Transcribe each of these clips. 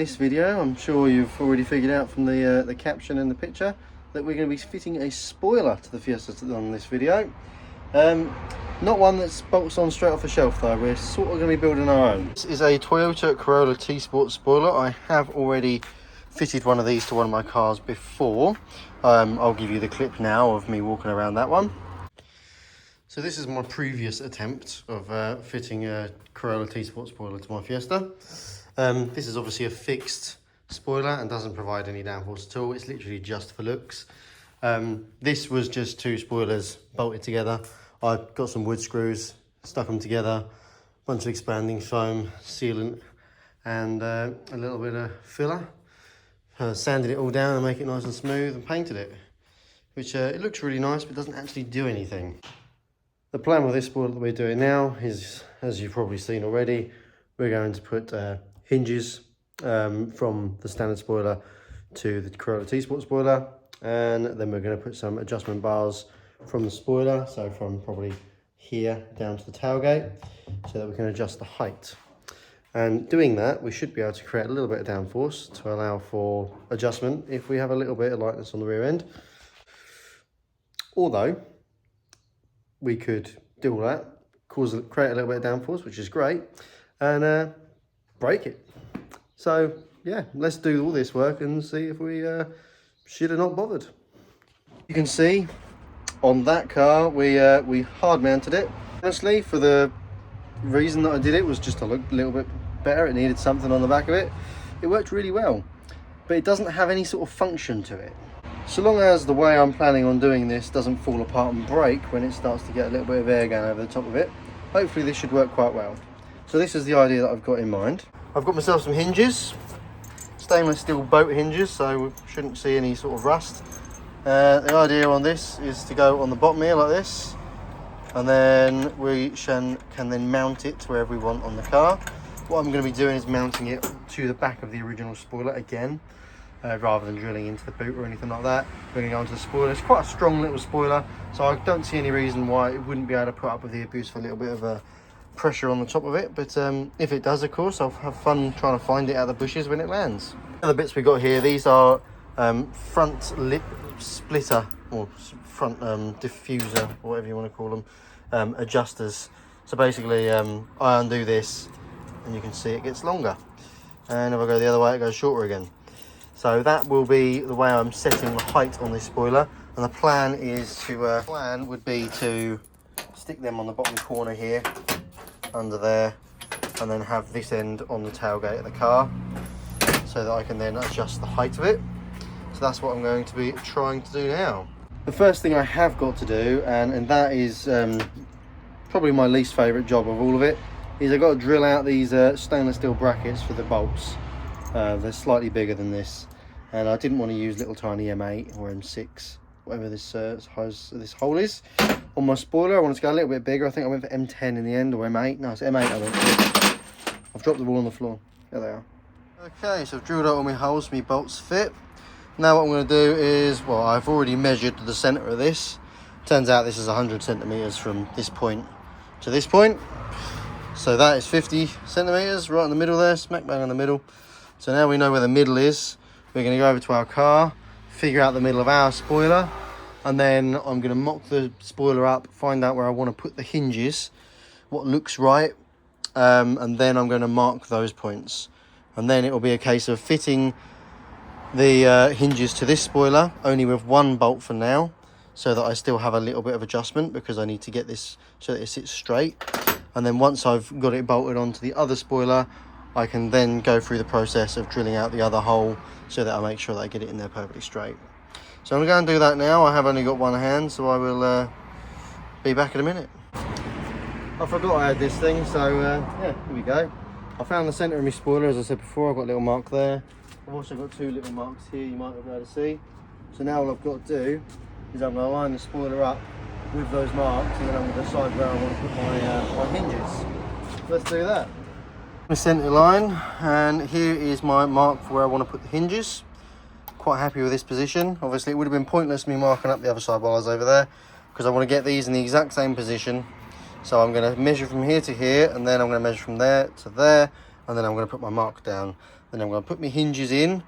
this video, I'm sure you've already figured out from the caption and the picture that we're going to be fitting a spoiler to the Fiesta on this video. Not one that bolts on straight off the shelf though, we're sort of going to be building our own. This is a Toyota Corolla T-Sport spoiler. I have already fitted one of these to one of my cars before. I'll give you the clip now of me walking around that one. So this is my previous attempt of fitting a Corolla T-Sport spoiler to my Fiesta. This is obviously a fixed spoiler and doesn't provide any downforce at all. It's literally just for looks. This was just two spoilers bolted together. I got some wood screws, stuck them together, a bunch of expanding foam, sealant, and a little bit of filler. Sanded it all down and make it nice and smooth and painted it, which it looks really nice but doesn't actually do anything. The plan with this spoiler that we're doing now is, as you've probably seen already, we're going to put hinges from the standard spoiler to the Corolla T-Sport spoiler, and then we're going to put some adjustment bars from the spoiler, so from probably here down to the tailgate, so that we can adjust the height. And doing that, we should be able to create a little bit of downforce to allow for adjustment if we have a little bit of lightness on the rear end. Although we could do all that, create a little bit of downforce, which is great, and break it. So yeah, let's do all this work and see if we should have not bothered. You can see on that car we hard mounted it. Honestly, for the reason that I did it was just to look a little bit better. It needed something on the back of it. It worked really well, but it doesn't have any sort of function to it. So long as the way I'm planning on doing this doesn't fall apart and break when it starts to get a little bit of air going over the top of it, hopefully this should work quite well. So this is the idea that I've got in mind. I've got myself some hinges, stainless steel boat hinges, so we shouldn't see any sort of rust. The idea on this is to go on the bottom here like this, and then we can then mount it to wherever we want on the car. What I'm going to be doing is mounting it to the back of the original spoiler again, rather than drilling into the boot or anything like that. We're going to go onto the spoiler. It's quite a strong little spoiler, so I don't see any reason why it wouldn't be able to put up with the abuse for a little bit of pressure on the top of it. But if it does, of course, I'll have fun trying to find it out of the bushes when it lands. The other bits we got here, these are front lip splitter or front diffuser, or whatever you want to call them, adjusters. So basically I undo this and you can see it gets longer, and if I go the other way it goes shorter again. So that will be the way I'm setting the height on this spoiler, and the plan is to would be to stick them on the bottom corner here under there, and then have this end on the tailgate of the car so that I can then adjust the height of it. So that's what I'm going to be trying to do now. The first thing I have got to do, and that is probably my least favourite job of all of it, is I've got to drill out these stainless steel brackets for the bolts. They're slightly bigger than this, and I didn't want to use little tiny M8 or M6, whatever this hole is. On my spoiler I wanted to go a little bit bigger. I think I went for M10 in the end, or M8. No, it's M8 I went for. I've dropped the ball on the floor. There they are. Okay, so I've drilled out all my holes so my bolts fit. Now what I'm going to do is, well, I've already measured the centre of this. Turns out this is 100 centimetres from this point to this point. So that is 50 centimetres right in the middle there, smack bang in the middle. So now we know where the middle is. We're going to go over to our car, figure out the middle of our spoiler, and then I'm going to mock the spoiler up, find out where I want to put the hinges, what looks right, and then I'm going to mark those points. And then it will be a case of fitting the hinges to this spoiler only with one bolt for now, so that I still have a little bit of adjustment, because I need to get this so that it sits straight. And then once I've got it bolted onto the other spoiler, I can then go through the process of drilling out the other hole so that I make sure that I get it in there perfectly straight. So I'm going to do that now. I have only got one hand, so I will be back in a minute. I forgot I had this thing, so yeah, here we go. I found the centre of my spoiler, as I said before. I've got a little mark there. I've also got two little marks here you might be able to see. So now all I've got to do is I'm going to line the spoiler up with those marks, and then I'm going to decide where I want to put my hinges. Let's do that. The centre line, and here is my mark for where I want to put the hinges. Quite happy with this position. Obviously it would have been pointless me marking up the other side bars over there, because I want to get these in the exact same position. So I'm going to measure from here to here, and then I'm going to measure from there to there, and then I'm going to put my mark down. Then I'm going to put my hinges in,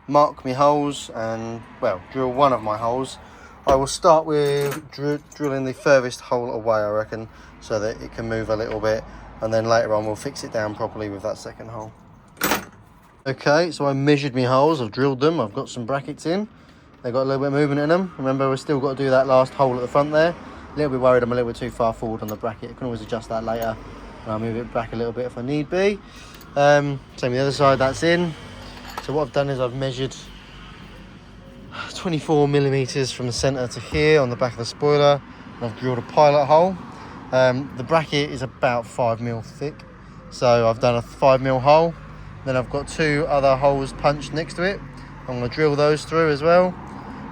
mark my holes, and, well, drill one of my holes. I will start with drilling the furthest hole away, I reckon, so that it can move a little bit, and then later on we'll fix it down properly with that second hole. Okay, so I measured my holes, I've drilled them, I've got some brackets in. They've got a little bit of movement in them. Remember, we've still got to do that last hole at the front there. A little bit worried I'm a little bit too far forward on the bracket. I can always adjust that later, and I'll move it back a little bit if I need be. Same with the other side, that's in. So what I've done is I've measured 24 millimeters from the center to here on the back of the spoiler, and I've drilled a pilot hole. The bracket is about 5 mil thick, so I've done a 5 mil hole. Then I've got 2 other holes punched next to it. I'm going to drill those through as well,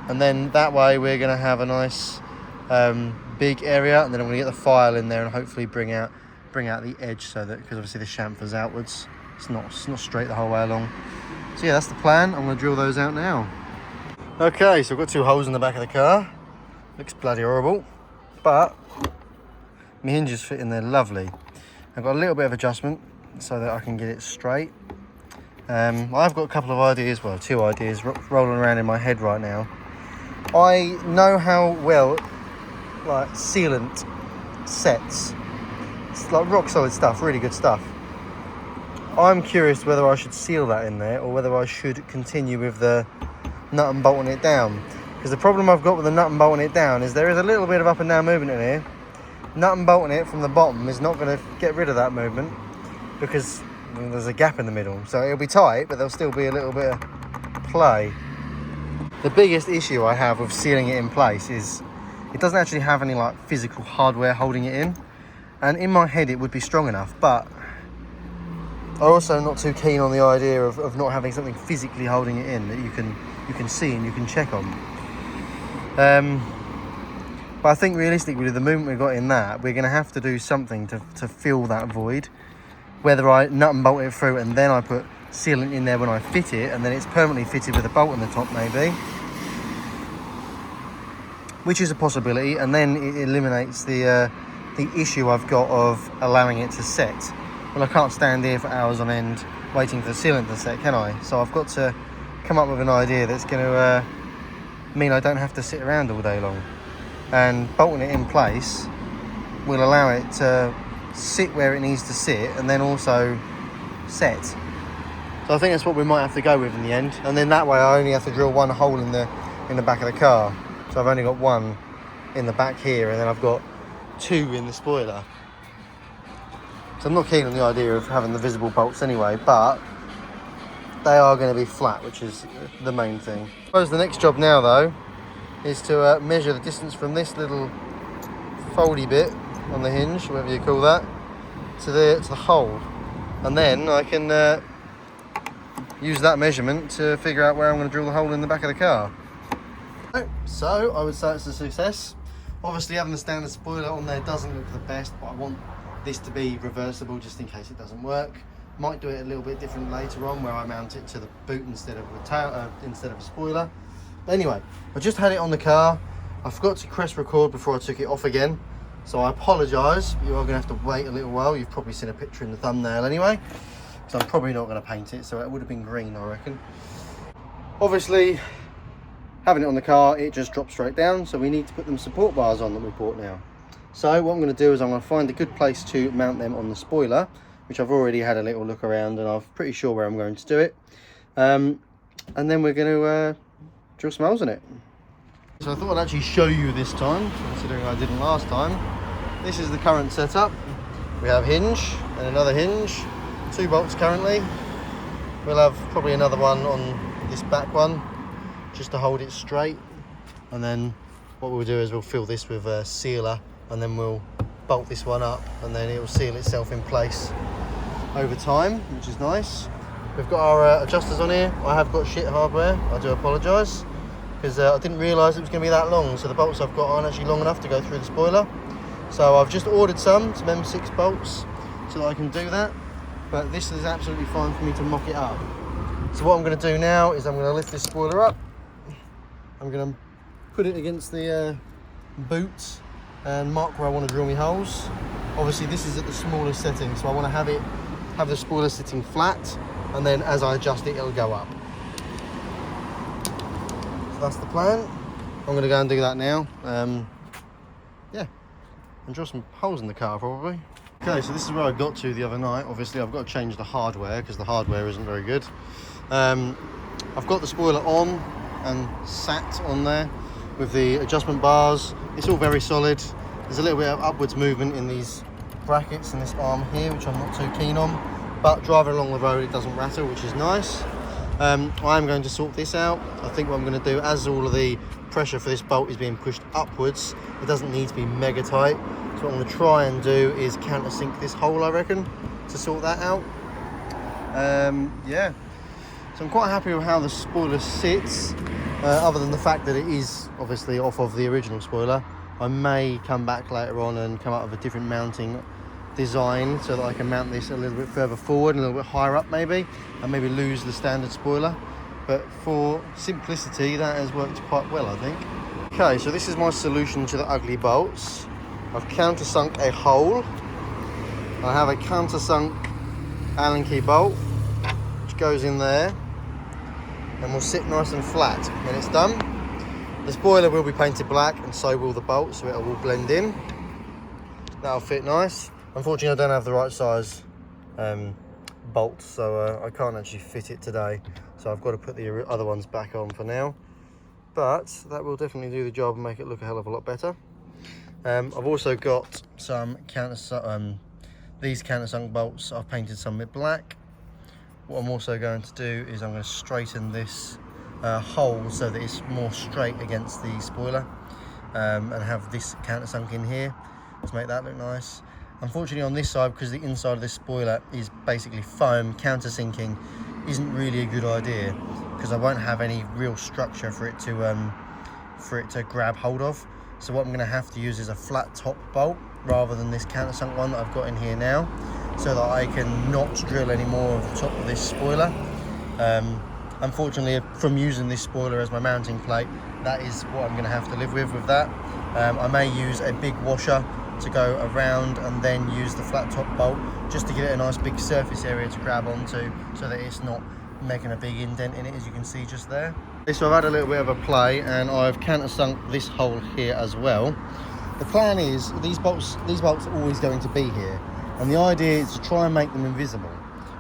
and then that way we're going to have a nice big area, and then I'm going to get the file in there and hopefully bring out the edge, so that, because obviously the chamfer's outwards, it's not straight the whole way along. So yeah, that's the plan. I'm going to drill those out now. Okay, so I've got 2 holes in the back of the car. Looks bloody horrible, but my hinges fit in there lovely. I've got a little bit of adjustment so that I can get it straight. I've got a couple of ideas, well, 2 ideas rolling around in my head right now. I know how well like sealant sets. It's like rock solid stuff, really good stuff. I'm curious whether I should seal that in there or whether I should continue with the nut and bolting it down. Because the problem I've got with the nut and bolting it down is there is a little bit of up and down movement in here. Nut and bolting it from the bottom is not going to get rid of that movement because there's a gap in the middle. So it'll be tight, but there'll still be a little bit of play. The biggest issue I have with sealing it in place is it doesn't actually have any like physical hardware holding it in. And in my head it would be strong enough, but I'm also not too keen on the idea of not having something physically holding it in that you can see and you can check on. But I think realistically with the movement we've got in that, we're going to have to do something to fill that void. Whether I nut and bolt it through and then I put sealant in there when I fit it, and then it's permanently fitted with a bolt on the top maybe, which is a possibility, and then it eliminates the issue I've got of allowing it to set. Well, I can't stand here for hours on end waiting for the sealant to set, can I? So I've got to come up with an idea that's going to mean I don't have to sit around all day long. And bolting it in place will allow it to sit where it needs to sit and then also set. So I think that's what we might have to go with in the end. And then that way I only have to drill 1 hole in the back of the car. So I've only got 1 in the back here, and then I've got 2 in the spoiler. So I'm not keen on the idea of having the visible bolts anyway, but they are going to be flat, which is the main thing. I suppose the next job now though is to measure the distance from this little foldy bit on the hinge, whatever you call that, to the hole, and then I can use that measurement to figure out where I'm going to drill the hole in the back of the car. So I would say it's a success. Obviously having the standard spoiler on there doesn't look the best, but I want this to be reversible just in case it doesn't work. Might do it a little bit different later on, where I mount it to the boot instead of a tail, instead of a spoiler. But anyway, I just had it on the car. I forgot to press record before I took it off again, so I apologise. You are going to have to wait a little while. You've probably seen a picture in the thumbnail anyway, so I'm probably not going to paint it, so it would have been green, I reckon. Obviously, having it on the car, it just drops straight down, so we need to put them support bars on that we bought now. So what I'm going to do is I'm going to find a good place to mount them on the spoiler, which I've already had a little look around and I'm pretty sure where I'm going to do it. And then we're going to drill some holes in it. So I thought I'd actually show you this time, considering I didn't last time. This is the current setup. We have hinge and another hinge, 2 bolts currently. We'll have probably another one on this back one, just to hold it straight. And then what we'll do is we'll fill this with a sealer, and then we'll bolt this one up, and then it will seal itself in place over time, which is nice. We've got our adjusters on here. I have got shit hardware, I do apologise, because I didn't realise it was going to be that long, so the bolts I've got aren't actually long enough to go through the spoiler. So I've just ordered some M6 bolts so that I can do that, but this is absolutely fine for me to mock it up. So what I'm going to do now is I'm going to lift this spoiler up, I'm going to put it against the boot and mark where I want to drill my holes. Obviously this is at the smallest setting, so I want to have the spoiler sitting flat, and then as I adjust it, it'll go up. So that's the plan. I'm going to go and do that now. Yeah, and draw some holes in the car probably. Okay, so this is where I got to the other night. Obviously I've got to change the hardware because the hardware isn't very good. I've got the spoiler on and sat on there with the adjustment bars. It's all very solid. There's a little bit of upwards movement in these brackets and this arm here, which I'm not too keen on, but driving along the road it doesn't rattle, which is nice. I am going to sort this out. I think what I'm going to do, as all of the pressure for this bolt is being pushed upwards, it doesn't need to be mega tight. So what I'm going to try and do is countersink this hole, I reckon, to sort that out. Yeah, so I'm quite happy with how the spoiler sits, other than the fact that it is obviously off of the original spoiler. I may come back later on and come up with a different mounting design so that I can mount this a little bit further forward and a little bit higher up maybe, and maybe lose the standard spoiler. But for simplicity, that has worked quite well, I think. Okay, so this is my solution to the ugly bolts. I've countersunk a hole. I have a countersunk Allen key bolt, which goes in there and will sit nice and flat when it's done. The spoiler will be painted black and so will the bolt, so it will blend in. That'll fit nice. Unfortunately, I don't have the right size bolt, so I can't actually fit it today. So I've got to put the other ones back on for now. But that will definitely do the job and make it look a hell of a lot better. I've also got some these countersunk bolts. I've painted some with black. What I'm also going to do is I'm going to straighten this hole so that it's more straight against the spoiler, and have this countersunk in here to make that look nice. Unfortunately on this side, because the inside of this spoiler is basically foam, countersinking isn't really a good idea because I won't have any real structure for it to grab hold of. So what I'm going to have to use is a flat top bolt rather than this countersunk one that I've got in here now, so that I can not drill any more of the top of this spoiler. Unfortunately, from using this spoiler as my mounting plate, that is what I'm going to have to live with that. I may use a big washer to go around and then use the flat top bolt just to give it a nice big surface area to grab onto, so that it's not making a big indent in it, as you can see just there. So I've had a little bit of a play and I've countersunk this hole here as well. The plan is these bolts are always going to be here, and the idea is to try and make them invisible.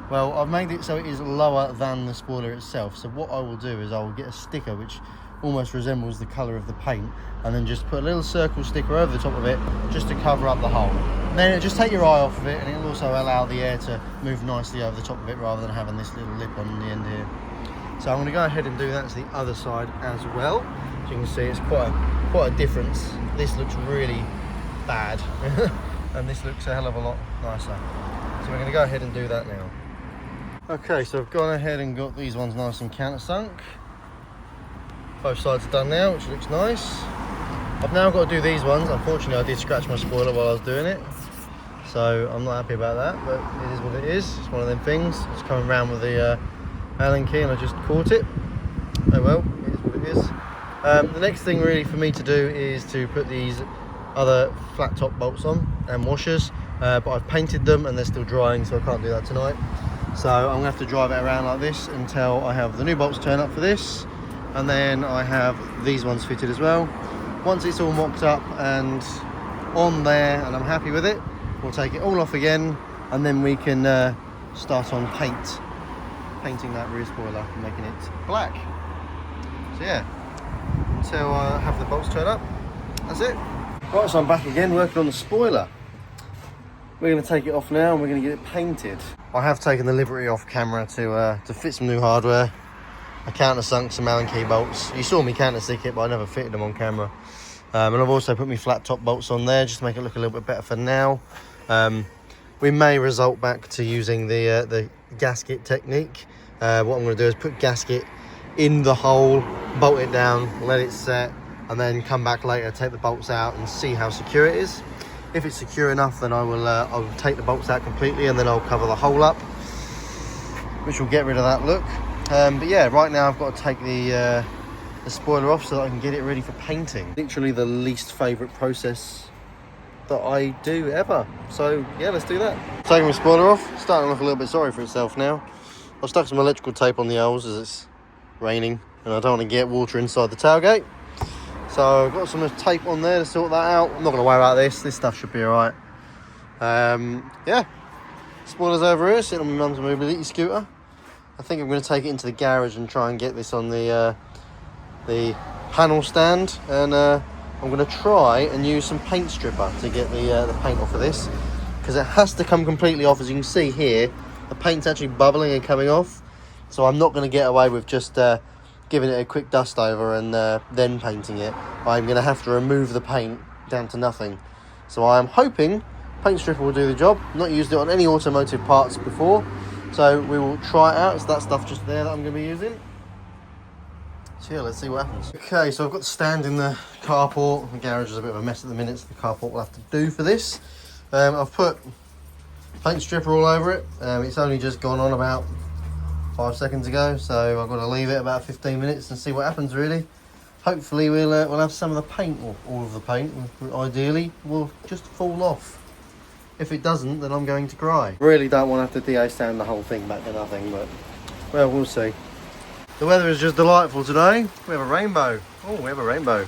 Well, I've made it so it is lower than the spoiler itself. So what I will do is I will get a sticker which almost resembles the colour of the paint, and then just put a little circle sticker over the top of it just to cover up the hole. And then it'll just take your eye off of it, and it'll also allow the air to move nicely over the top of it rather than having this little lip on the end here. So I'm going to go ahead and do that to the other side as well. As you can see, it's quite a difference. This looks really bad and this looks a hell of a lot nicer. So we're going to go ahead and do that now. Okay, so I've gone ahead and got these ones nice and countersunk. Both sides are done now, which looks nice. I've now got to do these ones. Unfortunately, I did scratch my spoiler while I was doing it, so I'm not happy about that, but it is what it is. It's one of them things. It's coming around with the Allen key and I just caught it. Oh well, it is what it is. The next thing really for me to do is to put these other flat top bolts on and washers, but I've painted them and they're still drying, so I can't do that tonight. So I'm going to have to drive it around like this until I have the new bolts turn up for this, and then I have these ones fitted as well. Once it's all mocked up and on there and I'm happy with it, we'll take it all off again, and then we can start on painting that rear spoiler and making it black. So yeah, until I have the bolts turn up, that's it. Right, so I'm back again working on the spoiler. We're going to take it off now and we're going to get it painted. I have taken the liberty off camera to fit some new hardware. I countersunk some Allen key bolts. You saw me countersink it, but I never fitted them on camera. And I've also put my flat top bolts on there just to make it look a little bit better for now. We may result back to using the gasket technique. What I'm going to do is put gasket in the hole, bolt it down, let it set, and then come back later, take the bolts out and see how secure it is. If it's secure enough, then I'll take the bolts out completely and then I'll cover the hole up, which will get rid of that look. But yeah, right now I've got to take the spoiler off so that I can get it ready for painting. Literally the least favourite process that I do ever. So yeah, let's do that. Taking my spoiler off, starting to look a little bit sorry for itself now. I've stuck some electrical tape on the holes as it's raining and I don't want to get water inside the tailgate. So I've got some tape on there to sort that out. I'm not going to worry about this. This stuff should be alright. Yeah. Spoilers over here, sitting on my mum's mobility scooter. I think I'm going to take it into the garage and try and get this on the panel stand. And I'm going to try and use some paint stripper to get the paint off of this. Because it has to come completely off. As you can see here, the paint's actually bubbling and coming off. So I'm not going to get away with just giving it a quick dust over and then painting it. I'm going to have to remove the paint down to nothing. So I'm hoping paint stripper will do the job. Not used it on any automotive parts before. So we will try it out. It's that stuff just there that I'm going to be using. So yeah, let's see what happens. Okay, so I've got the stand in the carport. The garage is a bit of a mess at the minute, so the carport will have to do for this. I've put paint stripper all over it. It's only just gone on about 5 seconds ago, so I've got to leave it about 15 minutes and see what happens really. Hopefully we'll have some of the paint, or all of the paint, ideally, will just fall off. If it doesn't, then I'm going to cry. Really don't want to have to DA stand the whole thing back to nothing, but well, we'll see. The weather is just delightful today. We have a rainbow. Oh, we have a rainbow.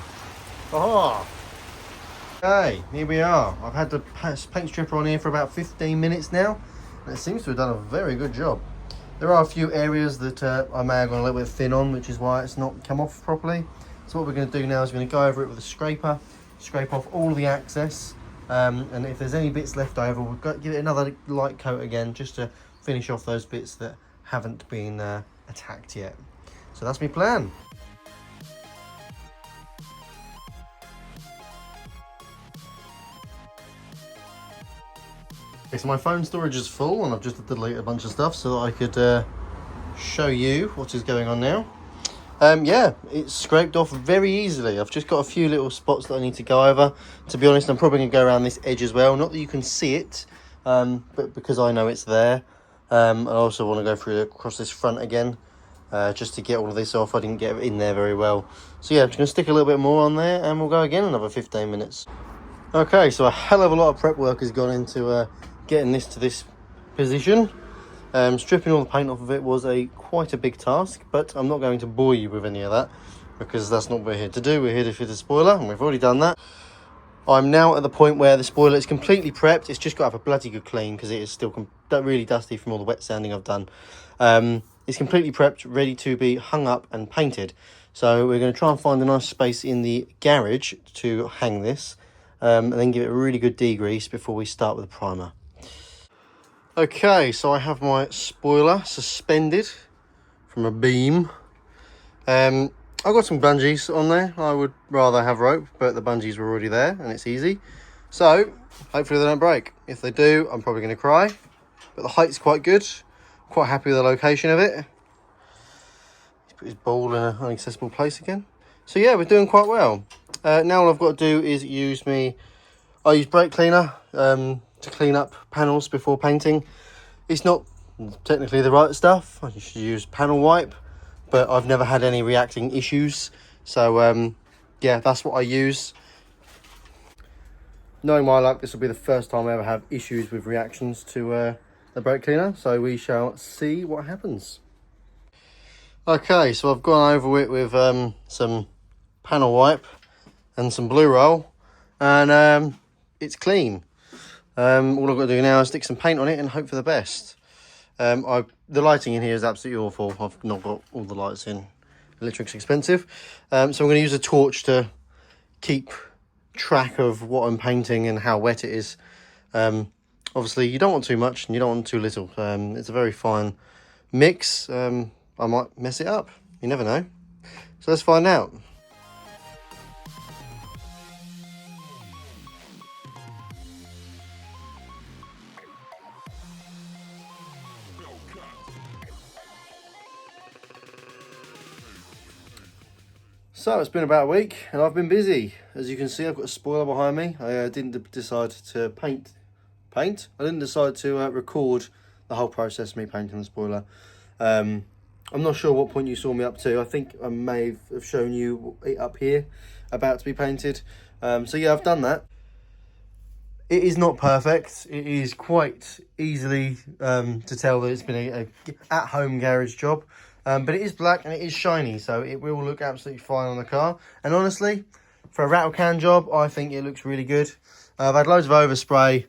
Oh. Okay, here we are. I've had the paint stripper on here for about 15 minutes now, and it seems to have done a very good job. There are a few areas that I may have gone a little bit thin on, which is why it's not come off properly. So what we're going to do now is we're going to go over it with a scraper, scrape off all the excess, and if there's any bits left over, we'll give it another light coat again, just to finish off those bits that haven't been attacked yet. So that's my plan. Okay, so my phone storage is full and I've just deleted a bunch of stuff so that I could show you what is going on now. Yeah, it's scraped off very easily. I've just got a few little spots that I need to go over. To be honest, I'm probably going to go around this edge as well. Not that you can see it, but because I know it's there. I also want to go through across this front again, just to get all of this off. I didn't get in there very well. So yeah, I'm just going to stick a little bit more on there and we'll go again another 15 minutes. Okay, so a hell of a lot of prep work has gone into getting this to this position. Stripping all the paint off of it was quite a big task, but I'm not going to bore you with any of that because that's not what we're here to do. We're here to fit a spoiler, and we've already done that. I'm now at the point where the spoiler is completely prepped. It's just got to have a bloody good clean because it is still really dusty from all the wet sanding I've done. It's completely prepped, ready to be hung up and painted. So we're going to try and find a nice space in the garage to hang this, and then give it a really good degrease before we start with the primer. Okay, so I have my spoiler suspended from a beam. I've got some bungees on there. I would rather have rope, but the bungees were already there and it's easy. So hopefully they don't break. If they do, I'm probably going to cry. But the height's quite good. Quite happy with the location of it. He's put his ball in an inaccessible place again. So yeah, we're doing quite well. Now all I've got to do is I use brake cleaner to clean up panels before painting. It's not technically the right stuff. I should use panel wipe, but I've never had any reacting issues. So yeah, that's what I use. Knowing my luck, this will be the first time I ever have issues with reactions to the brake cleaner. So we shall see what happens. Okay, so I've gone over it with some panel wipe and some blue roll, and it's clean. All I've got to do now is stick some paint on it and hope for the best. The lighting in here is absolutely awful. I've not got all the lights in. Electric's expensive. So I'm going to use a torch to keep track of what I'm painting and how wet it is. Obviously, you don't want too much and you don't want too little. It's a very fine mix. I might mess it up. You never know. So let's find out. So it's been about a week and I've been busy. As you can see, I've got a spoiler behind me. I didn't decide to paint. I didn't decide to record the whole process of me painting the spoiler. I'm not sure what point you saw me up to. I think I may have shown you it up here, about to be painted. So yeah, I've done that. It is not perfect. It is quite easily to tell that it's been a at-home garage job. But it is black and it is shiny, so it will look absolutely fine on the car. And honestly, for a rattle can job, I think it looks really good. I've had loads of overspray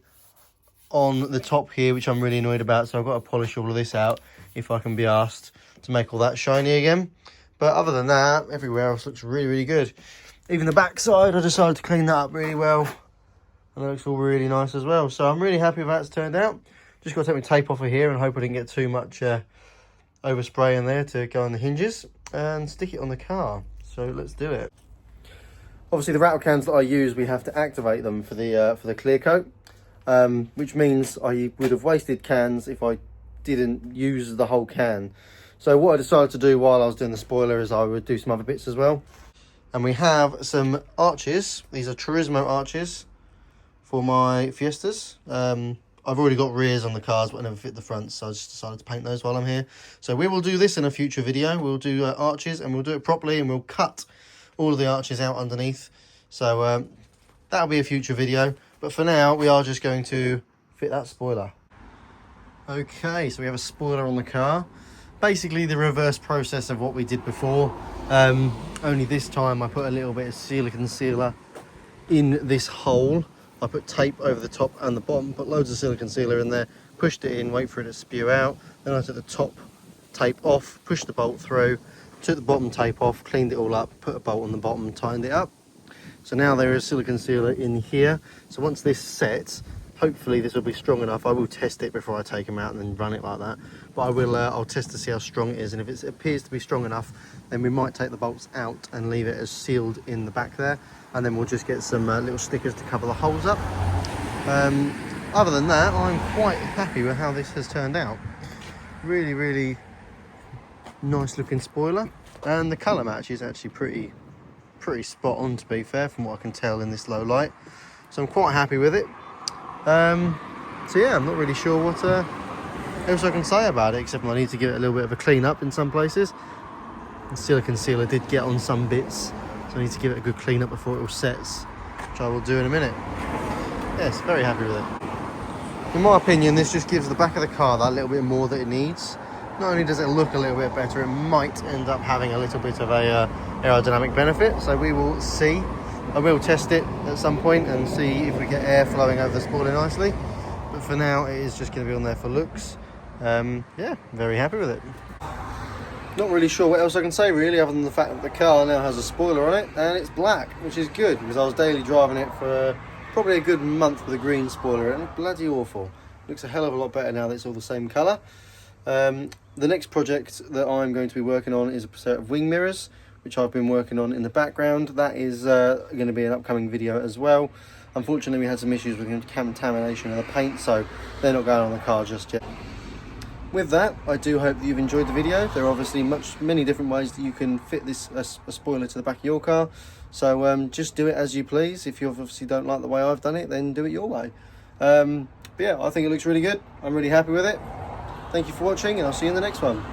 on the top here, which I'm really annoyed about, so I've got to polish all of this out if I can be asked to make all that shiny again. But other than that, everywhere else looks really, really good. Even the back side, I decided to clean that up really well. And it looks all really nice as well. So I'm really happy with how it's turned out. Just got to take my tape off of here and hope I didn't get too much overspray in there to go on the hinges. And stick it on the car. So let's do it. Obviously the rattle cans that I use, we have to activate them for the clear coat. Which means I would have wasted cans if I didn't use the whole can. So what I decided to do while I was doing the spoiler is I would do some other bits as well. And we have some arches. These are Turismo arches for my Fiestas. I've already got rears on the cars, but I never fit the fronts, so I just decided to paint those while I'm here. So we will do this in a future video. We'll do arches, and we'll do it properly, and we'll cut all of the arches out underneath. So that'll be a future video. But for now, we are just going to fit that spoiler. Okay, so we have a spoiler on the car. Basically the reverse process of what we did before. Only this time I put a little bit of silicone sealer in this hole. I put tape over the top and the bottom, put loads of silicone sealer in there, pushed it in, wait for it to spew out. Then I took the top tape off, pushed the bolt through, took the bottom tape off, cleaned it all up, put a bolt on the bottom, tightened it up. So now there is silicone sealer in here. So once this sets, hopefully this will be strong enough. I will test it before I take them out and then run it like that. But I will, I'll test to see how strong it is. And if it appears to be strong enough, then we might take the bolts out and leave it as sealed in the back there. And then we'll just get some little stickers to cover the holes up. Other than that, I'm quite happy with how this has turned out. Really, really nice looking spoiler. And the colour match is actually pretty spot on, to be fair, from what I can tell in this low light. So I'm quite happy with it. So yeah, I'm not really sure what else I can say about it, except I need to give it a little bit of a clean up in some places. The silicone sealer did get on some bits, so I need to give it a good clean up before it all sets, which I will do in a minute. Yes, very happy with it. In my opinion, this just gives the back of the car that little bit more that it needs. Not only does it look a little bit better, it might end up having a little bit of a aerodynamic benefit, so we will see. I will test it at some point and see if we get air flowing over the spoiler nicely, but for now it is just going to be on there for looks. Yeah, very happy with it. Not really sure what else I can say really, other than the fact that the car now has a spoiler on it and it's black, which is good, because I was daily driving it for probably a good month with a green spoiler and it's bloody awful. Looks a hell of a lot better now that it's all the same colour. The next project that I'm going to be working on is a set of wing mirrors, which I've been working on in the background. That is going to be an upcoming video as well. Unfortunately, we had some issues with contamination of the paint, so they're not going on the car just yet. With that, I do hope that you've enjoyed the video. There are obviously many different ways that you can fit this a spoiler to the back of your car. So just do it as you please. If you obviously don't like the way I've done it, then do it your way. But yeah, I think it looks really good. I'm really happy with it. Thank you for watching, and I'll see you in the next one.